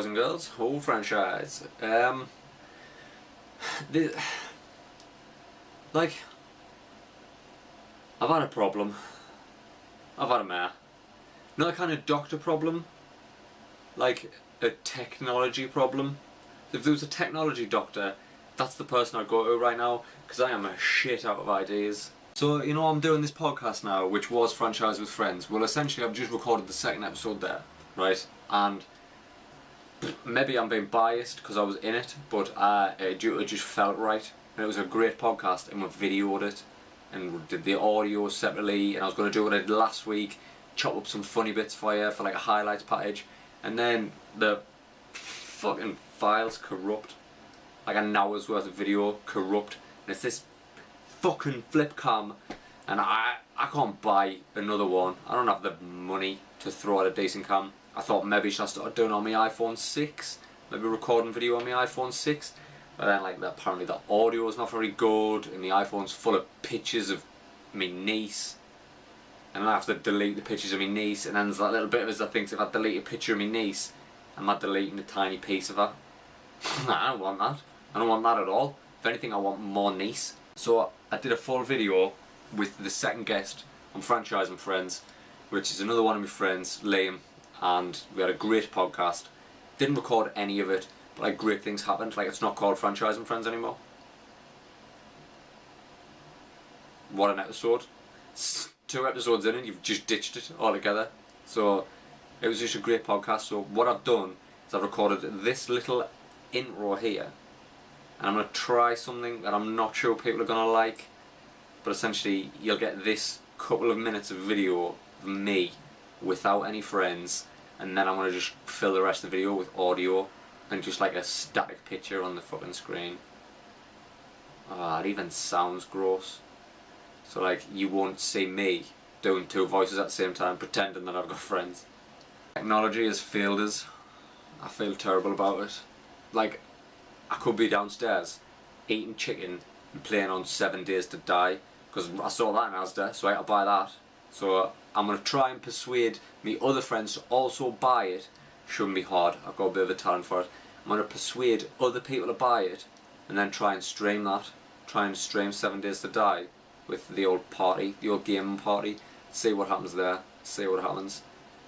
boys and girls, whole franchise. Like, I've had a problem. I've had a mare. Not a kind of doctor problem, like a technology problem. If there was a technology doctor, that's the person I'd go to right now, because I am a shit out of ideas. So, you know, I'm doing this podcast now, which was Phranchize Phriends. Well, essentially, I've just recorded the second episode there, right? And maybe I'm being biased because I was in it, but it just felt right. And it was a great podcast, and we videoed it, and did the audio separately, and I was going to do what I did last week, chop up some funny bits for you, for like a highlights package, and then the fucking files corrupt. Like an hour's worth of video corrupt, and it's this fucking flip cam, and I can't buy another one. I don't have the money to throw at a decent cam. I thought maybe I should start doing it on my iPhone 6, maybe recording video on my iPhone 6, but then like apparently the audio is not very good, and the iPhone's full of pictures of my niece, and I have to delete the pictures of my niece, and then there's that little bit of us that thinks if I delete a picture of my niece, I'm not deleting a tiny piece of her. I don't want that. I don't want that at all. If anything, I want more niece. So I did a full video with the second guest on Phranchize Phriends, which is another one of my friends, Liam, and we had a great podcast. Didn't record any of it, but like great things happened. Like it's not called Phranchize Phriends anymore. What an episode. 2 episodes in and you've just ditched it altogether. So it was just a great podcast. So what I've done is I've recorded this little intro here, and I'm going to try something that I'm not sure people are going to like, but essentially you'll get this couple of minutes of video of me without any friends, and then I'm going to just fill the rest of the video with audio and just like a static picture on the fucking screen. It even sounds gross. So like you won't see me doing 2 voices at the same time pretending that I've got friends. Technology has failed us. I feel terrible about it. Like, I could be downstairs eating chicken and playing on 7 Days to Die, because I saw that in Asda, so I had to buy that. So I'm going to try and persuade me other friends to also buy it. Shouldn't be hard, I've got a bit of a talent for it. I'm going to persuade other people to buy it, and then try and stream that. Try and stream 7 Days to Die with the old party, the old gaming party. See what happens there, see what happens.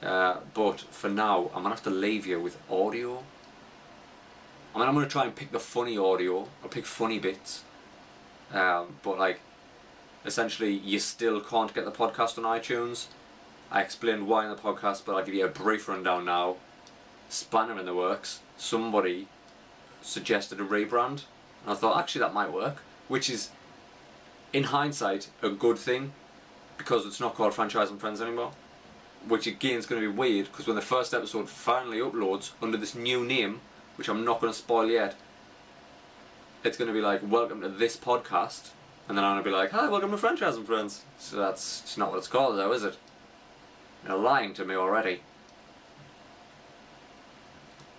But for now, I'm going to have to leave you with audio. I mean, I'm going to try and pick the funny audio, I'll pick funny bits, but like, essentially you still can't get the podcast on iTunes. I explained why in the podcast, but I'll give you a brief rundown now. Spanner in the works, somebody suggested a rebrand, and I thought actually that might work, which is, in hindsight, a good thing, because it's not called Phranchize Phriends anymore, which again is going to be weird, because when the first episode finally uploads under this new name, which I'm not going to spoil yet, it's going to be like, welcome to this podcast, and then I'm going to be like, hi, welcome to Phranchize Phriends. So that's just not what it's called though, is it? You're lying to me already.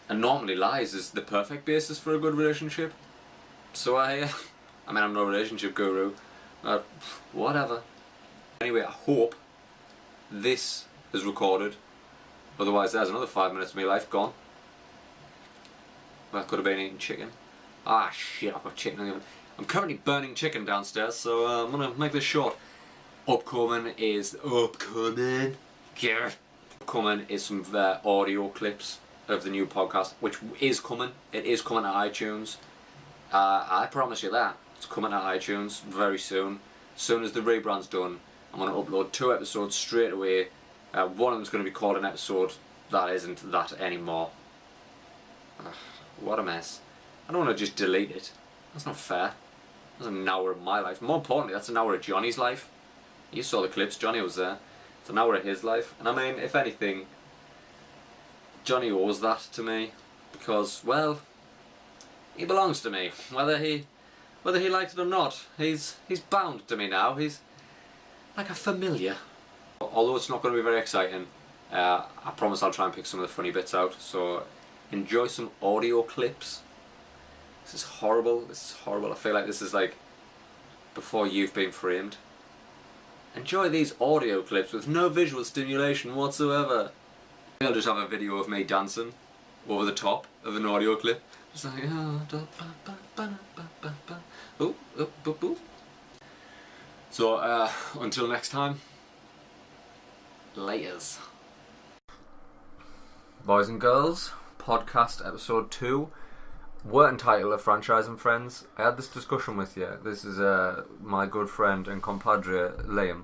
And normally lies is the perfect basis for a good relationship. So I mean, I'm no relationship guru, whatever. Anyway, I hope this is recorded, otherwise there's another 5 minutes of my life gone. I could have been eating chicken. Ah shit, I've got chicken in the oven. I'm currently burning chicken downstairs, so I'm gonna make this short. Upcoming is some audio clips of the new podcast, which is coming. It is coming to iTunes. I promise you that. It's coming to iTunes very soon. As soon as the rebrand's done, I'm gonna upload 2 episodes straight away. One of them's gonna be called an episode that isn't that anymore. What a mess. I don't want to just delete it. That's not fair. That's an hour of my life. More importantly, that's an hour of Johnny's life. You saw the clips, Johnny was there. It's an hour of his life. And I mean, if anything, Johnny owes that to me. Because, well, he belongs to me. Whether he likes it or not, he's bound to me now. He's like a familiar. Although it's not going to be very exciting, I promise I'll try and pick some of the funny bits out. So enjoy some audio clips. This is horrible, this is horrible. I feel like this is like before you've been framed. Enjoy these audio clips with no visual stimulation whatsoever. I'll just have a video of me dancing over the top of an audio clip. It's like, So, until next time, layers. Boys and girls, podcast episode 2. We're entitled of Phranchize Phriends. I had this discussion with you. This is my good friend and compadre, Liam.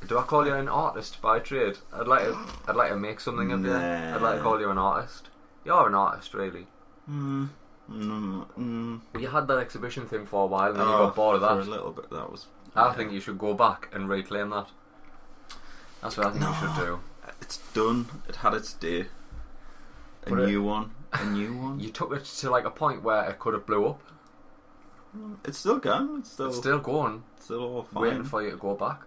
Do I call you an artist by trade? I'd like to make something of you. I'd like to call you an artist. You're an artist, really. You had that exhibition thing for a while and then you got bored of that. For a little bit, that was... I think you should go back and reclaim that. That's what I think you should do. It's done. It had its day. A new one. You took it to like a point where it could have blew up. It's still going. It's still going. It's still all fine. Waiting for you to go back.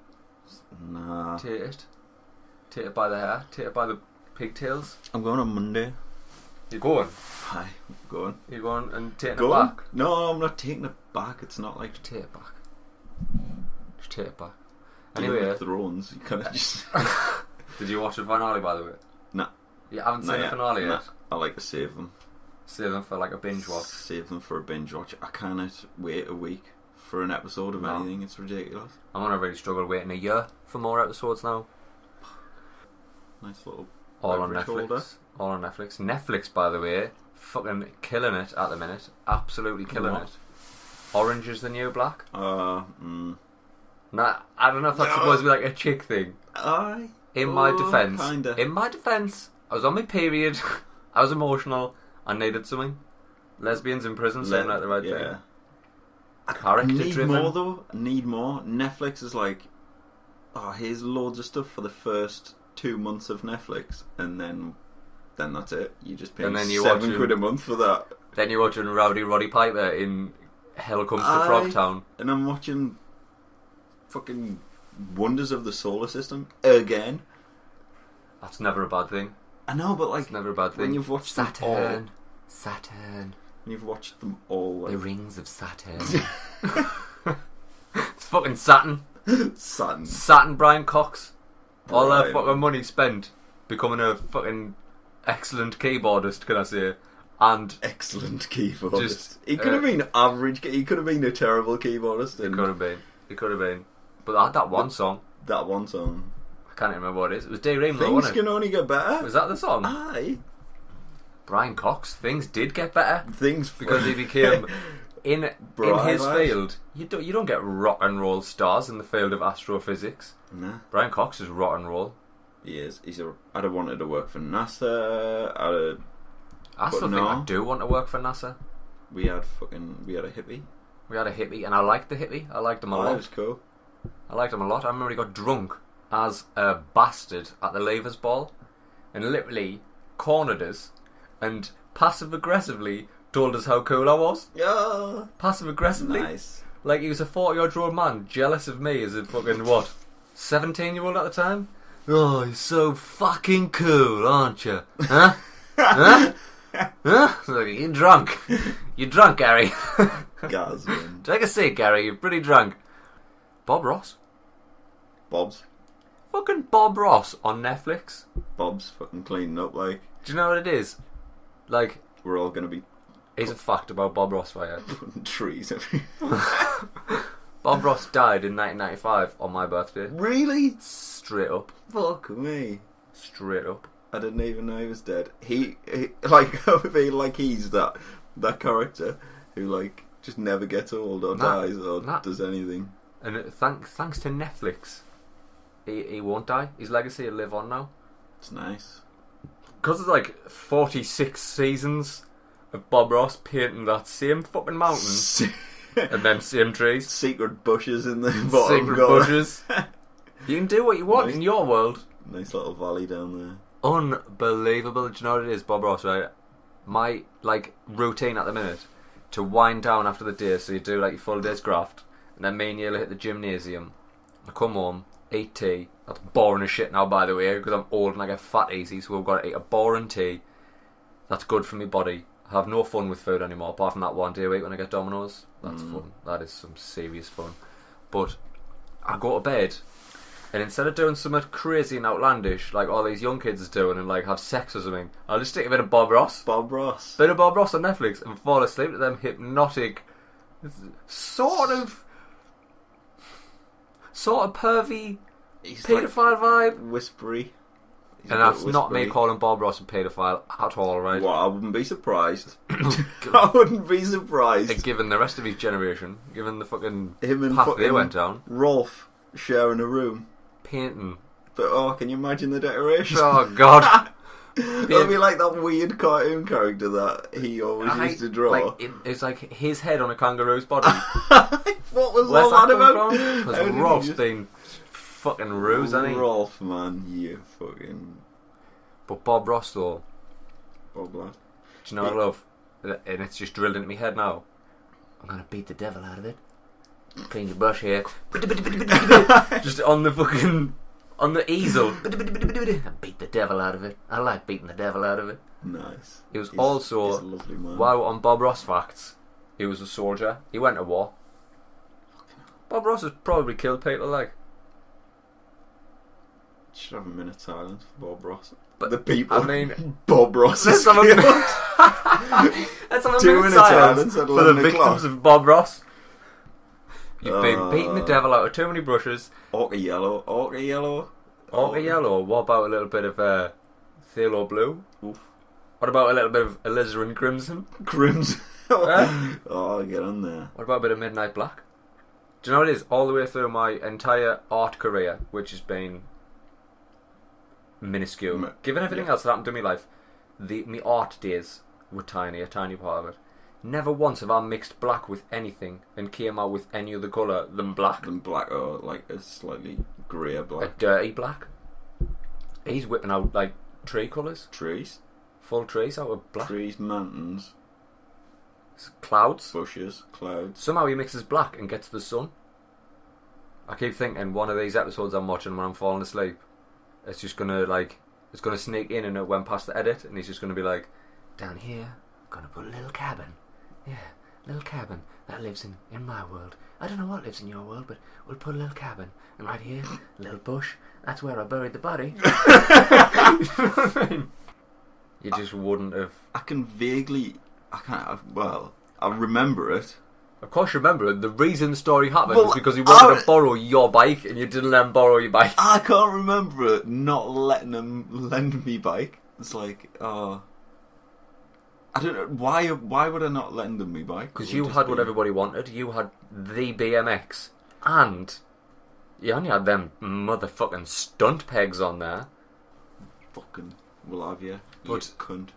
Nah. Take it by the hair. Take it by the pigtails. I'm going on Monday. You're going? Hi, I'm going. You're going and taking it back? No, I'm not taking it back. It's not like... Take it back. Just take it back. Anyway. Game of Thrones, you kind of just... Did you watch the finale, by the way? Nah. You haven't seen the finale yet? Nah. I like to save them. Save them for like a binge watch? Save them for a binge watch. I can't wait a week for an episode of anything. It's ridiculous. I'm going to really struggle waiting a year for more episodes now. Nice little... All on Netflix. Holder. All on Netflix. Netflix, by the way, fucking killing it at the minute. Absolutely killing it. Orange is the new black. Nah, I don't know if that's supposed to be like a chick thing. In my defence, I was on my period. I was emotional. I needed something. Lesbians in prison saying like the right thing. Character driven. Need more though. Need more. Netflix is like, here's loads of stuff for the first 2 months of Netflix, and then that's it. You just pay £7 a month for that. Then you're watching Rowdy Roddy Piper in Hell Comes to Frogtown. And I'm watching fucking Wonders of the Solar System again. That's never a bad thing. I know, but like, it's never a bad thing. When you've watched Saturn. When you've watched them all, like... The Rings of Saturn. It's fucking Saturn. Saturn Brian Cox. All that fucking money spent becoming a fucking excellent keyboardist, can I say? And excellent keyboardist. He could have been average. He could have been a terrible keyboardist. He could have been. But that one song. I can't remember what it is. It was Daydream though, wasn't it? Things Can only get better. Was that the song? Aye. Brian Cox. Things did get better. Because he became in his field. You don't get rock and roll stars in the field of astrophysics. Nah. Brian Cox is rock and roll. He is. I'd have wanted to work for NASA. I still think I do want to work for NASA. We had a hippie. We had a hippie, and I liked the hippie. I liked him a lot. That was cool. I liked him a lot. I remember he got drunk as a bastard at the Leavers Ball, and literally cornered us, and passive aggressively told us how cool I was. Yeah. Passive aggressively. Nice. Like he was a 40-year-old man jealous of me as a fucking 17-year-old at the time. Oh, you're so fucking cool, aren't you? Huh? Huh? Like, you're drunk. You're drunk, Gary. Gazman. Take a seat, Gary. You're pretty drunk. Bob Ross. Bob's. Fucking Bob Ross on Netflix. Bob's fucking cleaning up, like. Do you know what it is? Like, we're all gonna be... Here's a fact about Bob Ross for you. Putting trees everywhere. Bob Ross died in 1995 on my birthday. Really? Straight up. Fuck me. Straight up. I didn't even know he was dead. He like, I feel like he's that character who like just never gets old or dies or does anything. And thanks to Netflix, he won't die. His legacy will live on now. It's nice. Because it's like 46 seasons of Bob Ross painting that same fucking mountain and them same trees. Secret bushes in the bottom. Secret bushes. You can do what you want in your world. Nice little valley down there. Unbelievable. Do you know what it is, Bob Ross, right? My routine at the minute to wind down after the day, so you do like your full day's graft, and then me and you hit the gymnasium. I come home, eat tea. That's boring as shit now, by the way, because I'm old and I get fat easy, so we've got to eat a boring tea. That's good for my body. I have no fun with food anymore, apart from that one day a week when I get Domino's. That's fun. That is some serious fun. But I go to bed, And instead of doing something crazy and outlandish, like all these young kids are doing, and like have sex or something, I'll just stick a bit of Bob Ross. Bob Ross. Bit of Bob Ross on Netflix and fall asleep to them hypnotic, sort of pervy, paedophile vibe. Whispery. And that's not me calling Bob Ross a paedophile at all, right? Well, I wouldn't be surprised. I wouldn't be surprised. And given the rest of his generation, given the fucking him and path they went down. Rolf sharing a room. Painting. But, can you imagine the decorations? Oh, God. It'll be like that weird cartoon character that he always used to draw. Like, it's like his head on a kangaroo's body. What was all that about? Because Rolf's been fucking ruse, hasn't he? Rolf, man, you fucking... But Bob Ross, though. Bob lad. Do you know what I love? And it's just drilled into my head now. I'm going to beat the devil out of it. Clean your brush here. Just on the fucking... On the easel. I beat the devil out of it. I like beating the devil out of it. Nice. He was He's also... a lovely man. While on Bob Ross facts, he was a soldier. He went to war. Bob Ross has probably killed people, like... Should have a minute silence for Bob Ross. But the people. I mean, Bob Ross. Let's have a minute. Let's have a minute silence for the victims of Bob Ross. You've been beating the devil out of too many brushes. Orca yellow. Orca yellow. Orca yellow. What about a little bit of phthalo blue? Oof. What about a little bit of alizarin crimson? Crimson. Oh, get on there. What about a bit of midnight black? Do you know what it is? All the way through my entire art career, which has been minuscule. Given everything else that happened to my life, my art days were tiny, a tiny part of it. Never once have I mixed black with anything and came out with any other colour than black. Than black, or like a slightly greyer black. A dirty black. He's whipping out like tree colours. Trees. Full trees out of black. Trees, mountains. Clouds. Bushes, clouds. Somehow he mixes black and gets the sun. I keep thinking one of these episodes I'm watching when I'm falling asleep, it's just gonna it's gonna sneak in and it went past the edit and he's just gonna be like, down here, I'm gonna put a little cabin. Yeah, little cabin that lives in my world. I don't know what lives in your world, but we'll put a little cabin. And right here, a little bush. That's where I buried the body. You know what I mean? You just wouldn't have... I can vaguely... I remember it. Of course you remember it. The reason the story happened was because he wanted to borrow your bike and you didn't let him borrow your bike. I can't remember it not letting him lend me bike. It's like, I don't know, why would I not lend them me bike? Because you had what everybody wanted. You had the BMX. And you only had them motherfucking stunt pegs on there. Fucking will have you. But cunt.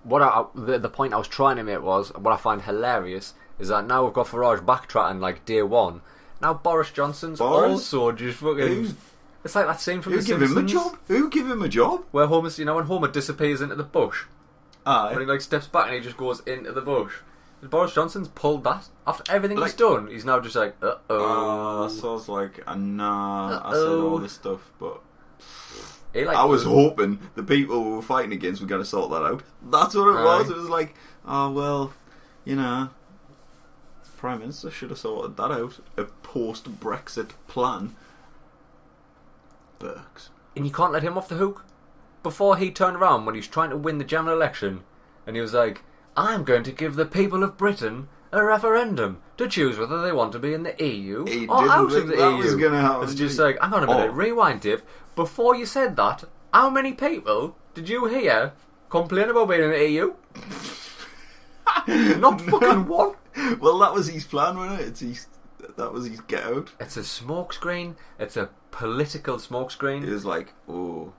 The point I was trying to make was, what I find hilarious is that now we've got Farage backtracking like day one. Now Boris Johnson's also just fucking... It's like that scene from The Simpsons. Who give him a job? Who give him a job? Where Homer, when Homer disappears into the bush. Aye. When he steps back and he just goes into the bush. Boris Johnson's pulled that. After everything he's done, he's now just like, uh-oh. So I was like, nah, I said all this stuff, but... I was hoping the people we were fighting against were going to sort that out. That's what it was. It was like, Prime Minister should have sorted that out. A post-Brexit plan. Burks. And you can't let him off the hook. Before he turned around when he was trying to win the general election, and he was like, I'm going to give the people of Britain a referendum to choose whether they want to be in the EU or out of the EU. Was gonna happen. It's just like, hang on a minute, rewind, Dave. Before you said that, how many people did you hear complain about being in the EU? Not fucking one. Well, that was his plan, wasn't it? That was his get out. It's a smokescreen. It's a political smokescreen. It was like, oh.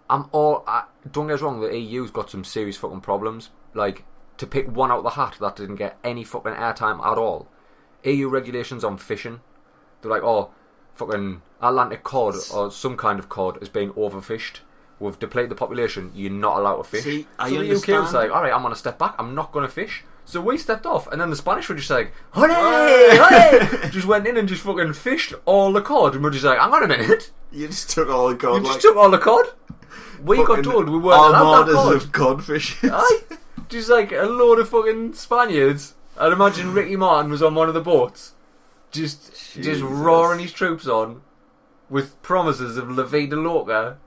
Don't get us wrong, the EU's got some serious fucking problems. Like, to pick one out of the hat that didn't get any fucking airtime at all. EU regulations on fishing. They're like, fucking Atlantic cod or some kind of cod is being overfished. We've depleted the population. You're not allowed to fish. See, so the UK was like, alright, I'm going to step back. I'm not going to fish. So we stepped off. And then the Spanish were just like, hooray! Just went in and just fucking fished all the cod. And we're just like, hang on a minute. You just took all the cod. You just took all the cod? We got told we weren't allowed that cod. Of codfish. Aye. Just like a load of fucking Spaniards. I'd imagine Ricky Martin was on one of the boats. Just roaring his troops on. with promises of La Vida Loca,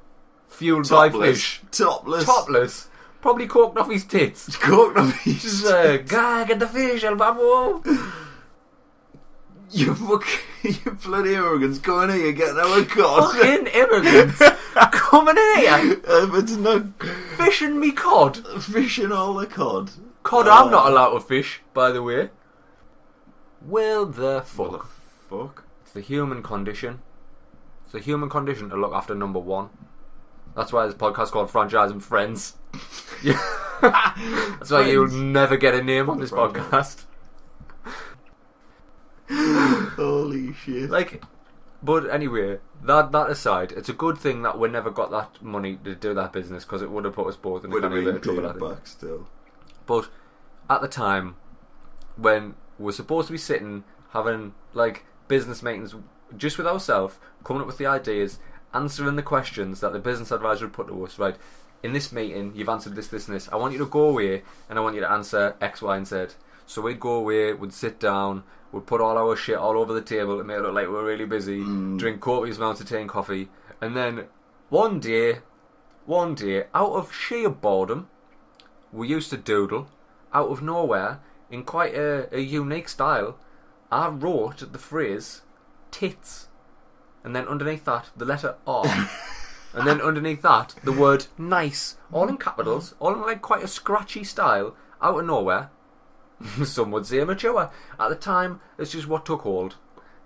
fueled by fish. Topless. Probably corked off his tits. Corked off his tits. Guy, get the fish, El Babo. You bloody immigrants coming here getting our cod. Fucking immigrants coming here. It's not fishing me cod. Fishing all the cod. Cod I'm not allowed to fish, by the way. Well, the fuck. What the fuck? It's the human condition. It's the human condition to look after number one. That's why this podcast called Phranchize Phriends. That's why you'll never get a name on this podcast. Holy shit. But anyway, that aside, it's a good thing that we never got that money to do that business, because it would have put us both in a kind of trouble, I think. Back still. But at the time, when we're supposed to be sitting having business meetings just with ourselves, coming up with the ideas, answering the questions that the business advisor would put to us, right? In this meeting, you've answered this, this, and this. I want you to go away and I want you to answer X, Y, and Z. So we'd go away, we'd sit down, we'd put all our shit all over the table to make it look like we're really busy, drink copious amounts of tea and coffee, and then one day, out of sheer boredom, we used to doodle, out of nowhere, in quite a unique style. I wrote the phrase, tits, and then underneath that, the letter R, and then underneath that, the word nice, all in capitals, all in quite a scratchy style, out of nowhere. Some would say immature. At the time, it's just what took hold.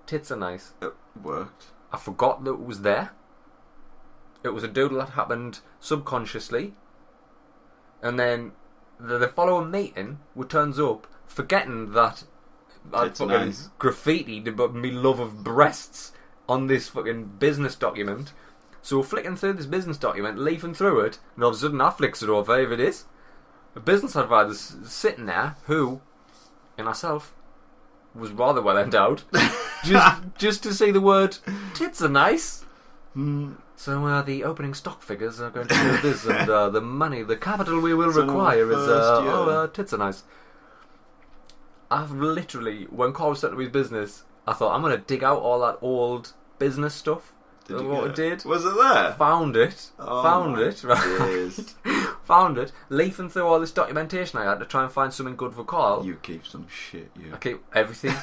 Tits are nice. It worked. I forgot that it was there. It was a doodle that happened subconsciously. And then the following meeting, we turns up, forgetting that I'd fucking nice. graffitied about me love of breasts on this fucking business document. So we're flicking through this business document, leafing through it, and all of a sudden I flicks it over, if it is. A business advisor sitting there who, in herself, was rather well endowed, just to see the word tits are nice. So the opening stock figures are going to do this, and the money, the capital we will require is tits are nice. I've literally, when Carl was setting up his business, I thought I'm going to dig out all that old business stuff. Did you what I did? Was it there? Found it. Right. Found it. Leafing through all this documentation I had to try and find something good for Carl. You keep some shit, you. I keep everything.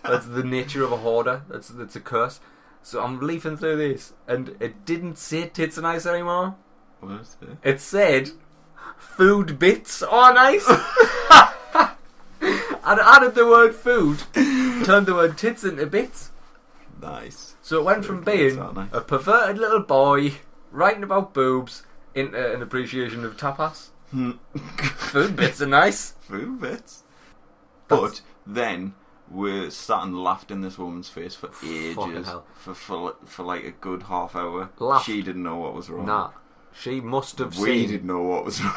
That's the nature of a hoarder. That's a curse. So I'm leafing through this, and it didn't say tits are nice anymore. What is it? It said food bits are nice. I'd added the word food, turned the word tits into bits. Nice. So it went from being a perverted little boy writing about boobs into an appreciation of tapas. Food bits are nice. Food bits. But then we sat and laughed in this woman's face for ages. For like a good half hour. Laughed. She didn't know what was wrong. Nah. She must have seen. We didn't know what was wrong.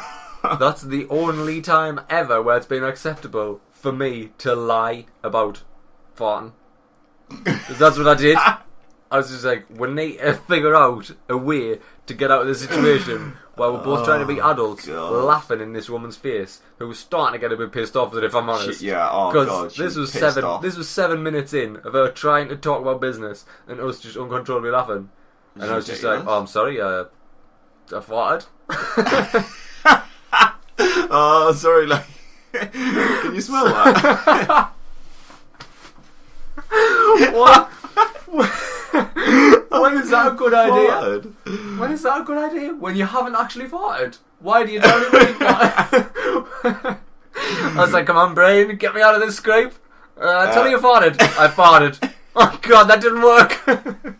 That's the only time ever where it's been acceptable for me to lie about farting. Because that's what I did. I was just like, we need to figure out a way to get out of this situation while we're both trying to be adults, laughing in this woman's face, who was starting to get a bit pissed off with it, if I'm honest. Because this was 7 minutes in of her trying to talk about business and us just uncontrollably laughing. And I was just like, oh, I'm sorry, I farted. Oh, sorry, can you smell that? What? When is that a good idea? When is that a good idea? When you haven't actually farted. Why do you tell me when you farted? I was like, come on, brain, get me out of this scrape. Tell me you farted. I farted. Oh god, that didn't work.